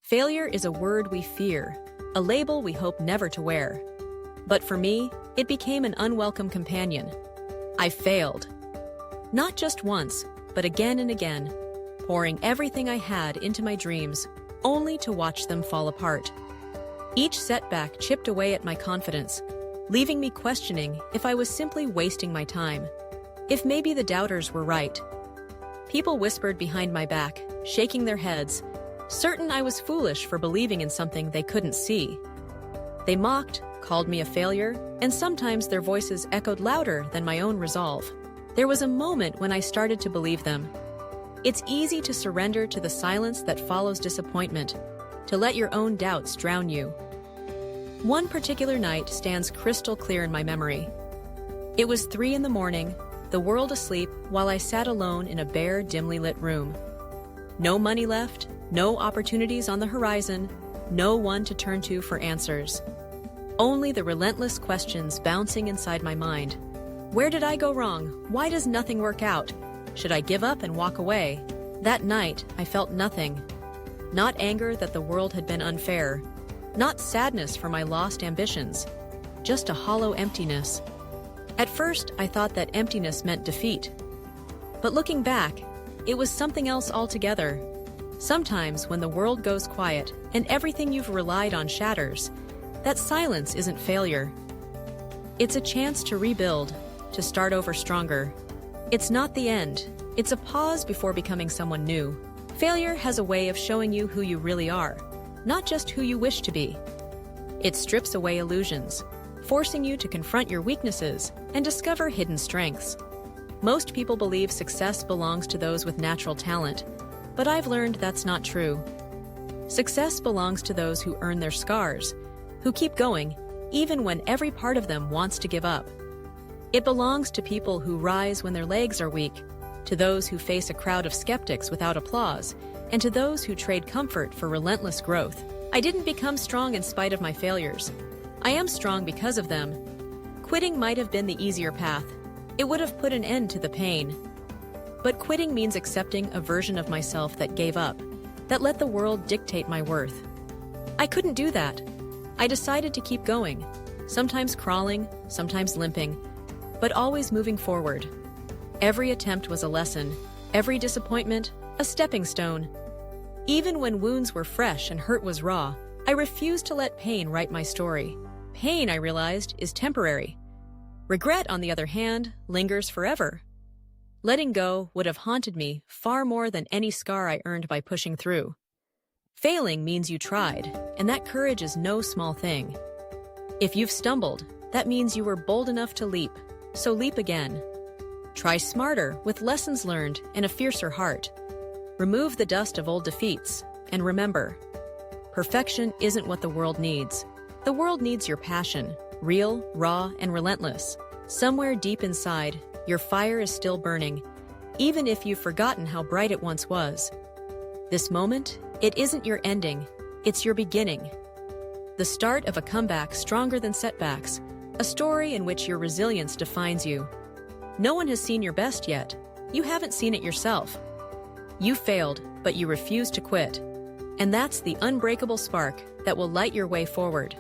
Failure is a word we fear, a label we hope never to wear. But for me, it became an unwelcome companion. I failed. Not just once, but again and again, pouring everything I had into my dreams, only to watch them fall apart. Each setback chipped away at my confidence, leaving me questioning if I was simply wasting my time, if maybe the doubters were right. People whispered behind my back, shaking their heads, certain I was foolish for believing in something they couldn't see. They mocked, called me a failure, and sometimes their voices echoed louder than my own resolve. There was a moment when I started to believe them. It's easy to surrender to the silence that follows disappointment, to let your own doubts drown you. One particular night stands crystal clear in my memory. It was 3 a.m, the world asleep, while I sat alone in a bare, dimly lit room. No money left, no opportunities on the horizon, no one to turn to for answers. Only the relentless questions bouncing inside my mind. Where did I go wrong? Why does nothing work out? Should I give up and walk away? That night, I felt nothing. Not anger that the world had been unfair. Not sadness for my lost ambitions. Just a hollow emptiness. At first, I thought that emptiness meant defeat. But looking back, it was something else altogether. Sometimes when the world goes quiet and everything you've relied on shatters, that silence isn't failure. It's a chance to rebuild, to start over stronger. It's not the end. It's a pause before becoming someone new. Failure has a way of showing you who you really are, not just who you wish to be. It strips away illusions, forcing you to confront your weaknesses and discover hidden strengths. Most people believe success belongs to those with natural talent, but I've learned that's not true. Success belongs to those who earn their scars, who keep going, even when every part of them wants to give up. It belongs to people who rise when their legs are weak, to those who face a crowd of skeptics without applause, and to those who trade comfort for relentless growth. I didn't become strong in spite of my failures. I am strong because of them. Quitting might have been the easier path. It would have put an end to the pain. But quitting means accepting a version of myself that gave up, that let the world dictate my worth. I couldn't do that. I decided to keep going, sometimes crawling, sometimes limping, but always moving forward. Every attempt was a lesson, every disappointment, a stepping stone. Even when wounds were fresh and hurt was raw, I refused to let pain write my story. Pain, I realized, is temporary. Regret, on the other hand, lingers forever. Letting go would have haunted me far more than any scar I earned by pushing through. Failing means you tried, and that courage is no small thing. If you've stumbled, that means you were bold enough to leap, so leap again. Try smarter with lessons learned and a fiercer heart. Remove the dust of old defeats, and remember, perfection isn't what the world needs. The world needs your passion, real, raw, and relentless. Somewhere deep inside, your fire is still burning, even if you've forgotten how bright it once was. This moment, it isn't your ending, it's your beginning. The start of a comeback stronger than setbacks, a story in which your resilience defines you. No one has seen your best yet. You haven't seen it yourself. You failed, but you refused to quit. And that's the unbreakable spark that will light your way forward.